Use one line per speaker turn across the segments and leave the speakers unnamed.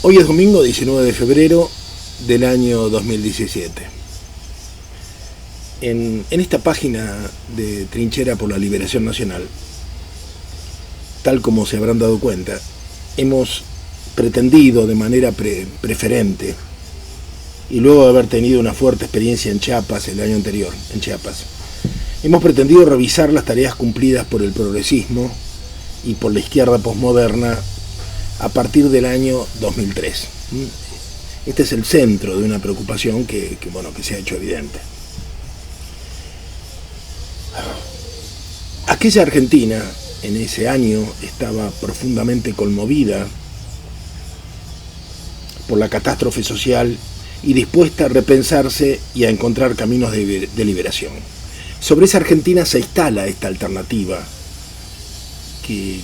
Hoy es domingo 19 de febrero del año 2017. En esta página de Trinchera por la Liberación Nacional, tal como se habrán dado cuenta, hemos pretendido de manera preferente, y luego de haber tenido una fuerte experiencia en Chiapas el año anterior, hemos pretendido revisar las tareas cumplidas por el progresismo y por la izquierda posmoderna a partir del año 2003. Este es el centro de una preocupación que se ha hecho evidente. Aquella Argentina en ese año estaba profundamente conmovida por la catástrofe social y dispuesta a repensarse y a encontrar caminos de liberación. Sobre esa Argentina se instala esta alternativa, que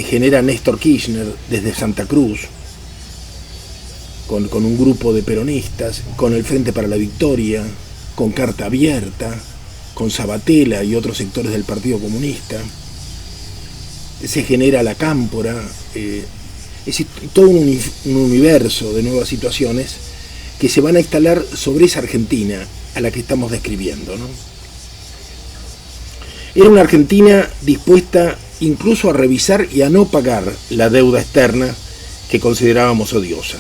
genera Néstor Kirchner desde Santa Cruz, con un grupo de peronistas, con el Frente para la Victoria, con Carta Abierta, con Sabatella y otros sectores del Partido Comunista. Se genera la Cámpora, es todo un universo de nuevas situaciones que se van a instalar sobre esa Argentina a la que estamos describiendo, ¿no? Era una Argentina dispuesta incluso a revisar y a no pagar la deuda externa que considerábamos odiosa.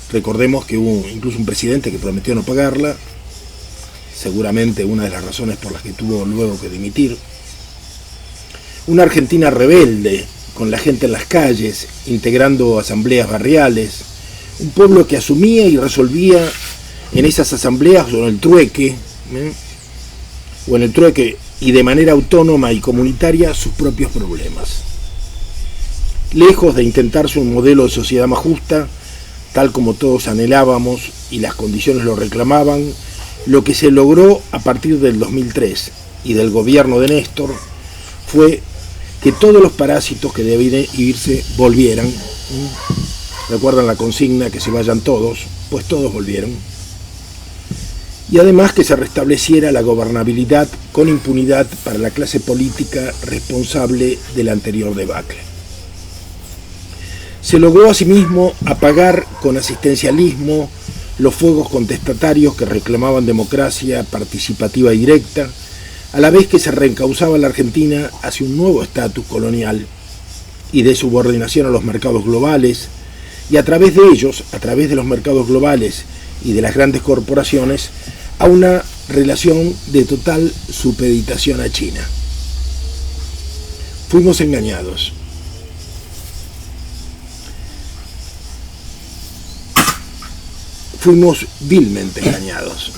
Recordemos que hubo incluso un presidente que prometió no pagarla, seguramente una de las razones por las que tuvo luego que dimitir. Una Argentina rebelde, con la gente en las calles, integrando asambleas barriales, un pueblo que asumía y resolvía en esas asambleas o en el trueque y de manera autónoma y comunitaria sus propios problemas. Lejos de intentarse un modelo de sociedad más justa, tal como todos anhelábamos y las condiciones lo reclamaban, lo que se logró a partir del 2003 y del gobierno de Néstor fue que todos los parásitos que debían irse volvieran. ¿Recuerdan la consigna que se vayan todos? Pues todos volvieron. Y además que se restableciera la gobernabilidad con impunidad para la clase política responsable del anterior debacle. Se logró asimismo apagar con asistencialismo los fuegos contestatarios que reclamaban democracia participativa y directa, a la vez que se reencauzaba la Argentina hacia un nuevo estatus colonial y de subordinación a los mercados globales, y a través de ellos, a través de los mercados globales y de las grandes corporaciones, a una relación de total supeditación a China. Fuimos engañados. Fuimos vilmente engañados.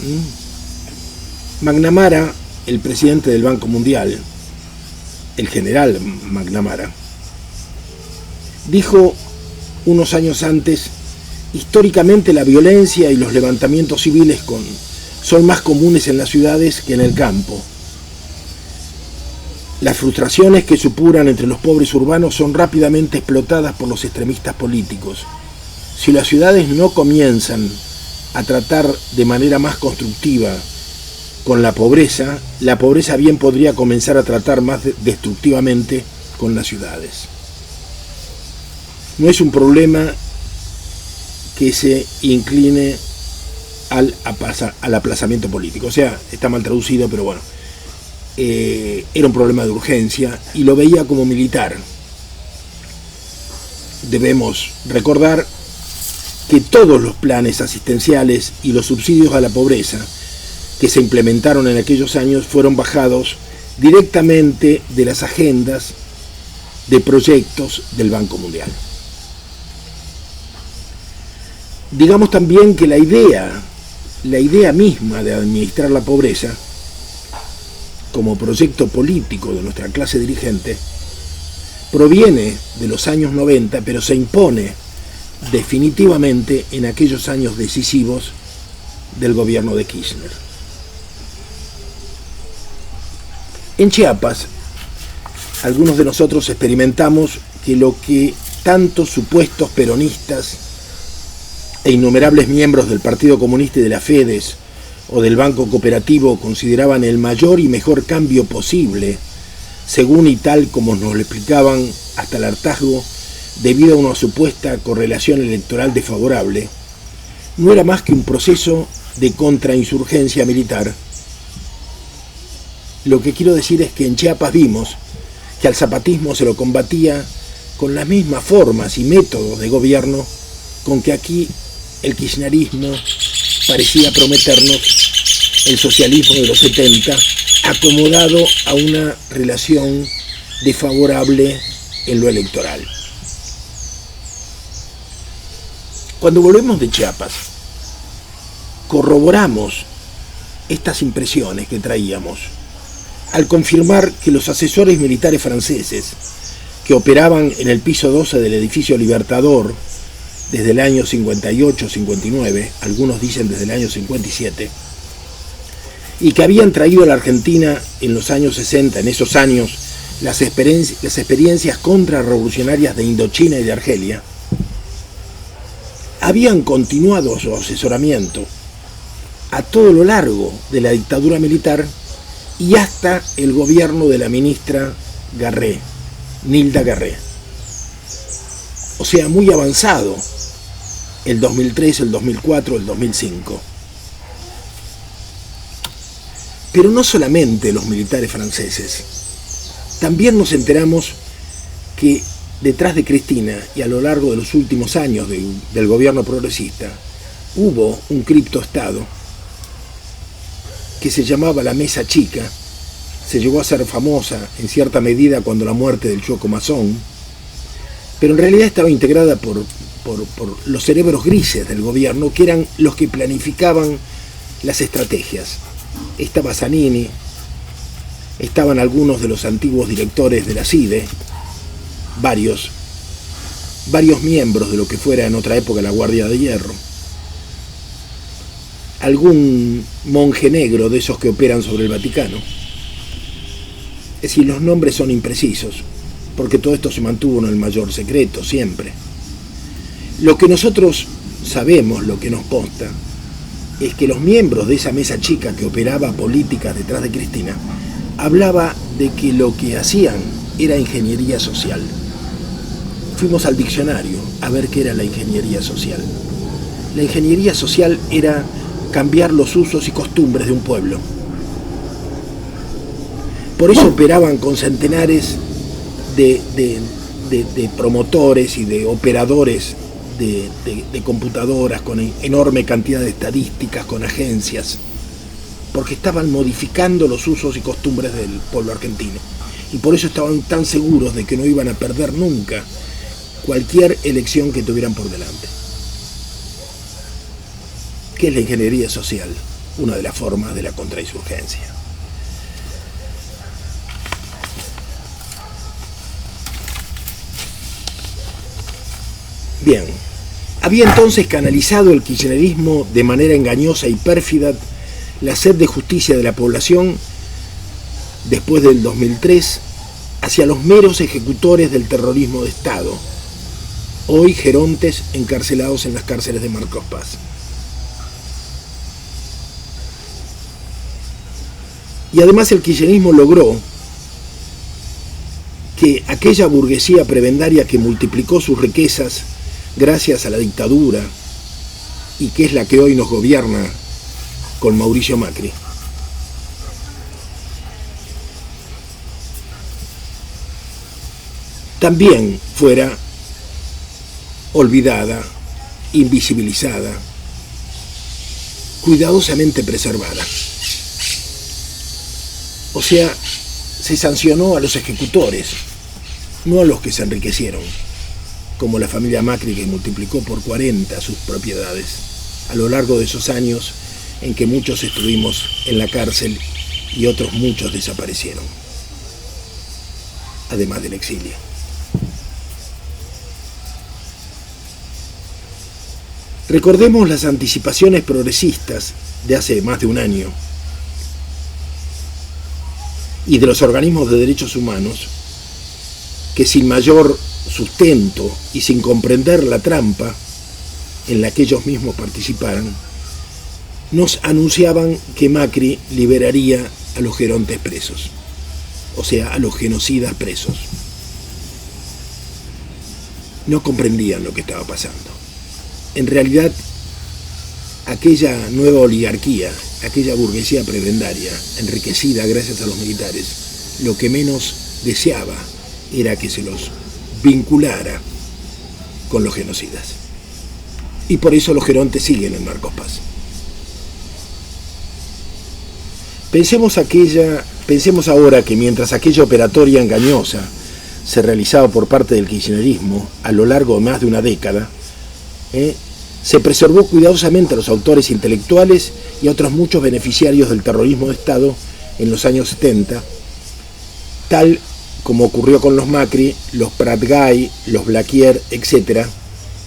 McNamara, el presidente del Banco Mundial, el general McNamara, dijo unos años antes: históricamente la violencia y los levantamientos civiles son más comunes en las ciudades que en el campo. Las frustraciones que supuran entre los pobres urbanos son rápidamente explotadas por los extremistas políticos. Si las ciudades no comienzan a tratar de manera más constructiva con la pobreza bien podría comenzar a tratar más destructivamente con las ciudades. No es un problema que se incline al aplazamiento político. O sea, está mal traducido, pero bueno, era un problema de urgencia y lo veía como militar. Debemos recordar que todos los planes asistenciales y los subsidios a la pobreza que se implementaron en aquellos años fueron bajados directamente de las agendas de proyectos del Banco Mundial. Digamos también que la idea misma de administrar la pobreza como proyecto político de nuestra clase dirigente proviene de los años 90, pero se impone definitivamente en aquellos años decisivos del gobierno de Kirchner. En Chiapas, algunos de nosotros experimentamos que lo que tantos supuestos peronistas e innumerables miembros del Partido Comunista y de la Fedes o del Banco Cooperativo consideraban el mayor y mejor cambio posible según y tal como nos lo explicaban hasta el hartazgo, debido a una supuesta correlación electoral desfavorable, no era más que un proceso de contrainsurgencia militar. Lo que quiero decir es que en Chiapas vimos que al zapatismo se lo combatía con las mismas formas y métodos de gobierno con que aquí el kirchnerismo parecía prometernos el socialismo de los 70, acomodado a una relación desfavorable en lo electoral. Cuando volvemos de Chiapas, corroboramos estas impresiones que traíamos al confirmar que los asesores militares franceses que operaban en el piso 12 del edificio Libertador desde el año 58-59, algunos dicen desde el año 57, y que habían traído a la Argentina en los años 60, en esos años, las experiencias contrarrevolucionarias de Indochina y de Argelia, habían continuado su asesoramiento a todo lo largo de la dictadura militar y hasta el gobierno de la ministra Garré, Nilda Garré. O sea, muy avanzado, el 2003, el 2004, el 2005. Pero no solamente los militares franceses, también nos enteramos que detrás de Cristina y a lo largo de los últimos años del gobierno progresista hubo un criptoestado que se llamaba la Mesa Chica, se llegó a ser famosa en cierta medida cuando la muerte del Choco Mazón, pero en realidad estaba integrada por los cerebros grises del gobierno, que eran los que planificaban las estrategias. Estaba Zanini, estaban algunos de los antiguos directores de la CIDE, varios miembros de lo que fuera en otra época la Guardia de Hierro, algún monje negro de esos que operan sobre el Vaticano. Es decir, los nombres son imprecisos, porque todo esto se mantuvo en el mayor secreto siempre. Lo que nosotros sabemos, lo que nos consta, es que los miembros de esa mesa chica que operaba políticas detrás de Cristina, hablaba de que lo que hacían era ingeniería social. Fuimos al diccionario a ver qué era la ingeniería social. La ingeniería social era cambiar los usos y costumbres de un pueblo. Por eso operaban con centenares de promotores y de operadores de computadoras, con enorme cantidad de estadísticas, con agencias, porque estaban modificando los usos y costumbres del pueblo argentino. Y por eso estaban tan seguros de que no iban a perder nunca cualquier elección que tuvieran por delante. ¿Qué es la ingeniería social? Una de las formas de la contrainsurgencia. Bien, había entonces canalizado el kirchnerismo de manera engañosa y pérfida la sed de justicia de la población después del 2003 hacia los meros ejecutores del terrorismo de Estado, hoy gerontes encarcelados en las cárceles de Marcos Paz. Y además el kirchnerismo logró que aquella burguesía prebendaria que multiplicó sus riquezas gracias a la dictadura y que es la que hoy nos gobierna con Mauricio Macri, también fuera olvidada, invisibilizada, cuidadosamente preservada. O sea, se sancionó a los ejecutores, no a los que se enriquecieron, como la familia Macri, que multiplicó por 40 sus propiedades a lo largo de esos años en que muchos estuvimos en la cárcel y otros muchos desaparecieron, además del exilio. Recordemos las anticipaciones progresistas de hace más de un año y de los organismos de derechos humanos que sin mayor sustento y sin comprender la trampa en la que ellos mismos participaran, nos anunciaban que Macri liberaría a los gerontes presos. o sea, a los genocidas presos. No comprendían lo que estaba pasando. En realidad, aquella nueva oligarquía, aquella burguesía prebendaria, enriquecida gracias a los militares, lo que menos deseaba era que se los vinculara con los genocidas. Y por eso los gerontes siguen en Marcos Paz. Pensemos ahora que mientras aquella operatoria engañosa se realizaba por parte del kirchnerismo a lo largo de más de una década, se preservó cuidadosamente a los autores intelectuales y a otros muchos beneficiarios del terrorismo de Estado en los años 70, tal como ocurrió con los Macri, los Prat-Gay, los Blaquier, etc.,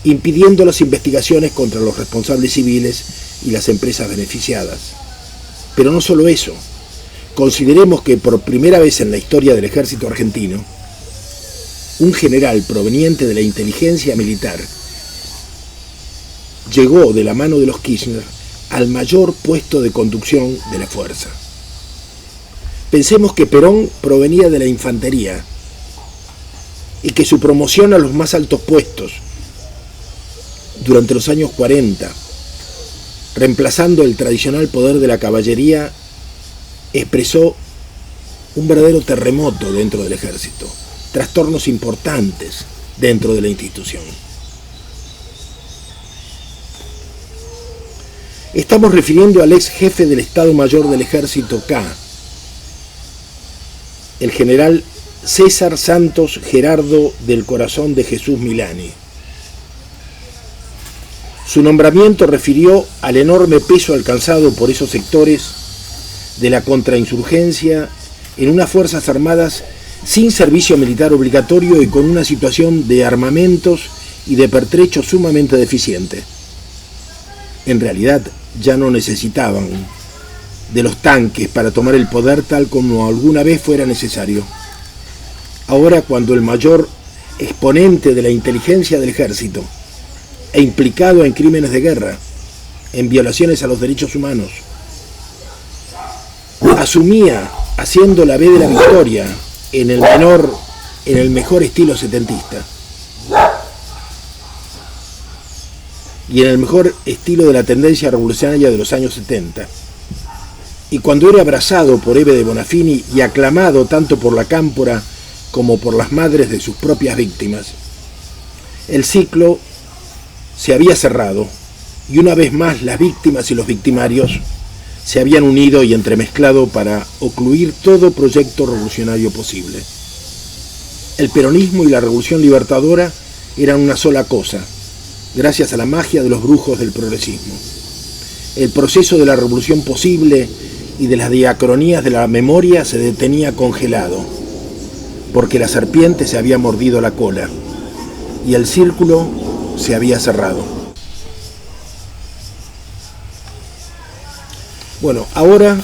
impidiendo las investigaciones contra los responsables civiles y las empresas beneficiadas. Pero no solo eso, consideremos que por primera vez en la historia del ejército argentino, un general proveniente de la inteligencia militar llegó de la mano de los Kirchner al mayor puesto de conducción de la fuerza. Pensemos que Perón provenía de la infantería y que su promoción a los más altos puestos durante los años 40, reemplazando el tradicional poder de la caballería, expresó un verdadero terremoto dentro del ejército, trastornos importantes dentro de la institución. Estamos refiriendo al ex jefe del Estado Mayor del Ejército K, el general César Santos Gerardo del Corazón de Jesús Milani. Su nombramiento refirió al enorme peso alcanzado por esos sectores de la contrainsurgencia en unas Fuerzas Armadas sin servicio militar obligatorio y con una situación de armamentos y de pertrecho sumamente deficiente. En realidad, ya no necesitaban de los tanques para tomar el poder tal como alguna vez fuera necesario. Ahora, cuando el mayor exponente de la inteligencia del ejército e implicado en crímenes de guerra, en violaciones a los derechos humanos, asumía haciendo la B de la victoria en el mejor estilo setentista y en el mejor estilo de la tendencia revolucionaria de los años 70, y cuando era abrazado por Eve de Bonafini y aclamado tanto por la cámpora como por las madres de sus propias víctimas, el ciclo se había cerrado y una vez más las víctimas y los victimarios se habían unido y entremezclado para ocluir todo proyecto revolucionario posible. El peronismo y la revolución libertadora eran una sola cosa, gracias a la magia de los brujos del progresismo. El proceso de la revolución posible y de las diacronías de la memoria se detenía congelado, porque la serpiente se había mordido la cola y el círculo se había cerrado. Bueno, ahora,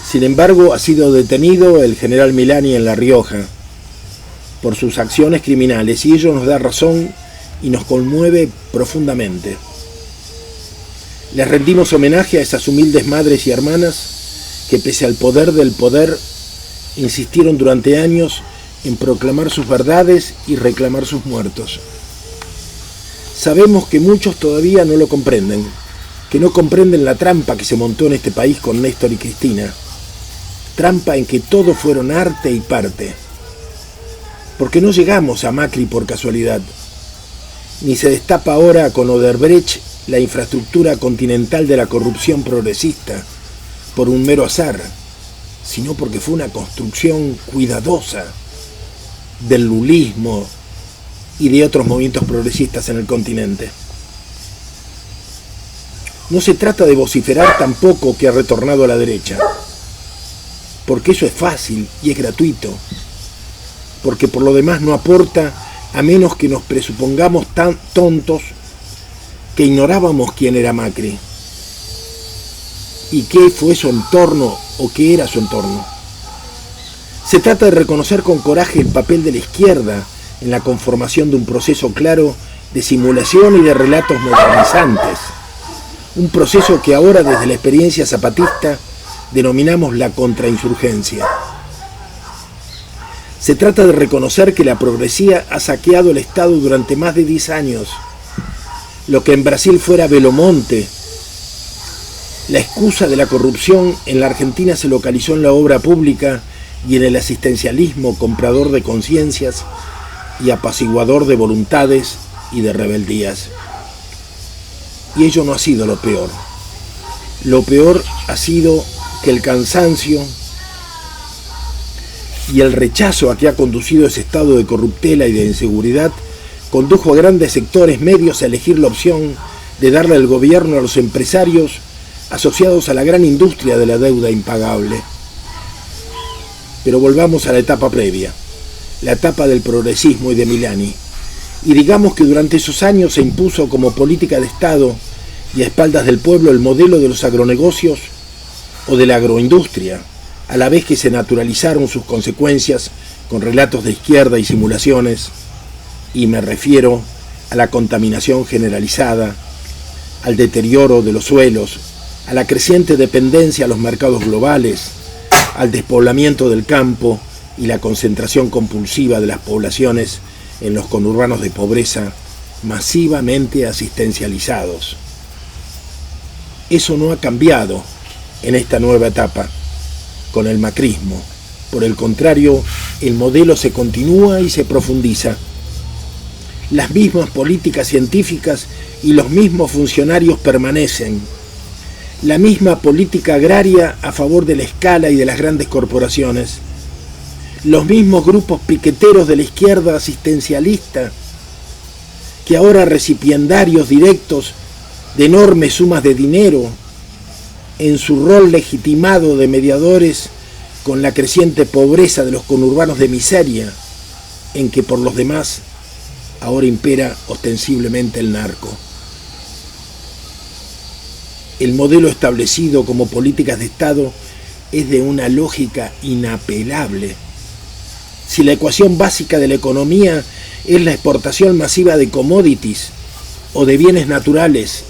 sin embargo, ha sido detenido el general Milani en La Rioja por sus acciones criminales y ello nos da razón y nos conmueve profundamente. Les rendimos homenaje a esas humildes madres y hermanas que, pese al poder del poder, insistieron durante años en proclamar sus verdades y reclamar sus muertos. Sabemos que muchos todavía no lo comprenden, que no comprenden la trampa que se montó en este país con Néstor y Cristina, trampa en que todos fueron arte y parte, porque no llegamos a Macri por casualidad, ni se destapa ahora con Odebrecht la infraestructura continental de la corrupción progresista por un mero azar, sino porque fue una construcción cuidadosa del lulismo y de otros movimientos progresistas en el continente. No se trata de vociferar tampoco que ha retornado a la derecha, porque eso es fácil y es gratuito, porque por lo demás no aporta a menos que nos presupongamos tan tontos que ignorábamos quién era Macri y qué fue su entorno o qué era su entorno. Se trata de reconocer con coraje el papel de la izquierda en la conformación de un proceso claro de simulación y de relatos modernizantes, un proceso que ahora desde la experiencia zapatista denominamos la contrainsurgencia. Se trata de reconocer que la progresía ha saqueado el Estado durante más de 10 años. Lo que en Brasil fuera Belo Monte, la excusa de la corrupción en la Argentina se localizó en la obra pública y en el asistencialismo comprador de conciencias y apaciguador de voluntades y de rebeldías. Y ello no ha sido lo peor. Lo peor ha sido que el cansancio y el rechazo a que ha conducido ese estado de corruptela y de inseguridad condujo a grandes sectores medios a elegir la opción de darle el gobierno a los empresarios asociados a la gran industria de la deuda impagable. Pero volvamos a la etapa previa, la etapa del progresismo y de Milani, y digamos que durante esos años se impuso como política de Estado y a espaldas del pueblo el modelo de los agronegocios o de la agroindustria, a la vez que se naturalizaron sus consecuencias con relatos de izquierda y simulaciones, y me refiero a la contaminación generalizada, al deterioro de los suelos, a la creciente dependencia a los mercados globales, al despoblamiento del campo y la concentración compulsiva de las poblaciones en los conurbanos de pobreza masivamente asistencializados. Eso no ha cambiado en esta nueva etapa con el macrismo. Por el contrario, el modelo se continúa y se profundiza. Las mismas políticas científicas y los mismos funcionarios permanecen. La misma política agraria a favor de la escala y de las grandes corporaciones. Los mismos grupos piqueteros de la izquierda asistencialista, que ahora recipiendarios directos de enormes sumas de dinero, en su rol legitimado de mediadores con la creciente pobreza de los conurbanos de miseria, en que por los demás ahora impera ostensiblemente el narco. El modelo establecido como políticas de Estado es de una lógica inapelable. Si la ecuación básica de la economía es la exportación masiva de commodities o de bienes naturales,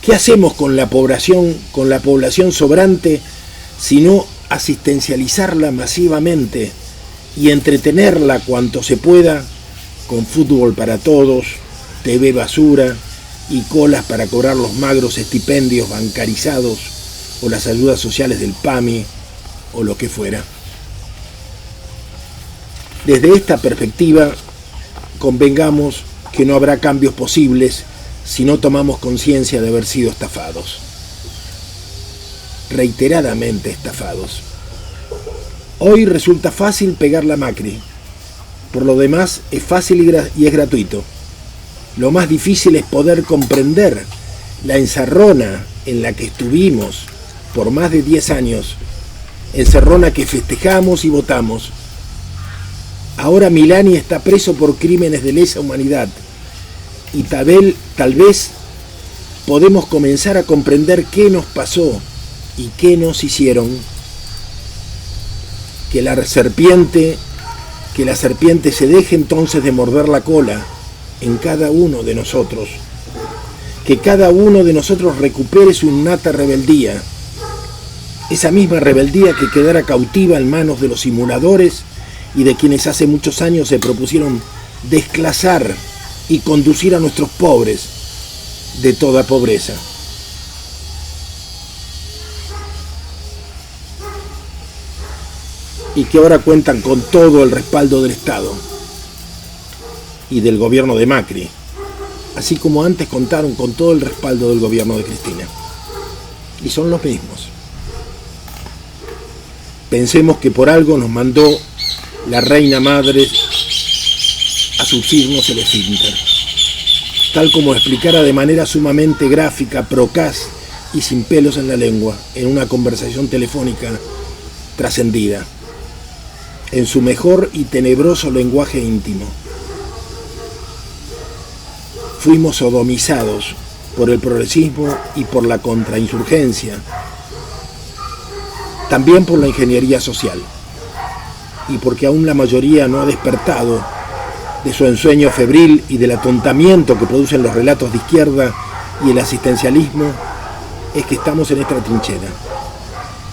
¿qué hacemos con la población sobrante sino asistencializarla masivamente y entretenerla cuanto se pueda con fútbol para todos, TV basura y colas para cobrar los magros estipendios bancarizados o las ayudas sociales del PAMI o lo que fuera? Desde esta perspectiva, convengamos que no habrá cambios posibles si no tomamos conciencia de haber sido estafados. Reiteradamente estafados. Hoy resulta fácil pegarle a Macri. Por lo demás, es fácil y es gratuito. Lo más difícil es poder comprender la encerrona en la que estuvimos por más de 10 años, encerrona que festejamos y votamos. Ahora Milani está preso por crímenes de lesa humanidad y tal vez podemos comenzar a comprender qué nos pasó y qué nos hicieron. Que la serpiente se deje entonces de morder la cola en cada uno de nosotros. Que cada uno de nosotros recupere su innata rebeldía. Esa misma rebeldía que quedara cautiva en manos de los simuladores y de quienes hace muchos años se propusieron desclasar y conducir a nuestros pobres de toda pobreza. Y que ahora cuentan con todo el respaldo del Estado y del gobierno de Macri, así como antes contaron con todo el respaldo del gobierno de Cristina. Y son los mismos. Pensemos que por algo nos mandó la reina madre a subirnos el esfínter, tal como explicara de manera sumamente gráfica, procaz y sin pelos en la lengua, en una conversación telefónica trascendida, en su mejor y tenebroso lenguaje íntimo. Fuimos sodomizados por el progresismo y por la contrainsurgencia, también por la ingeniería social, y porque aún la mayoría no ha despertado de su ensueño febril y del atontamiento que producen los relatos de izquierda y el asistencialismo, es que estamos en esta trinchera.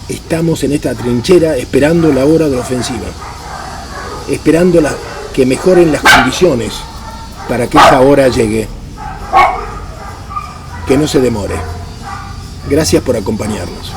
Estamos en esta trinchera esperando la hora de la ofensiva. esperando que mejoren las condiciones para que esa hora llegue. Que no se demore. Gracias por acompañarnos.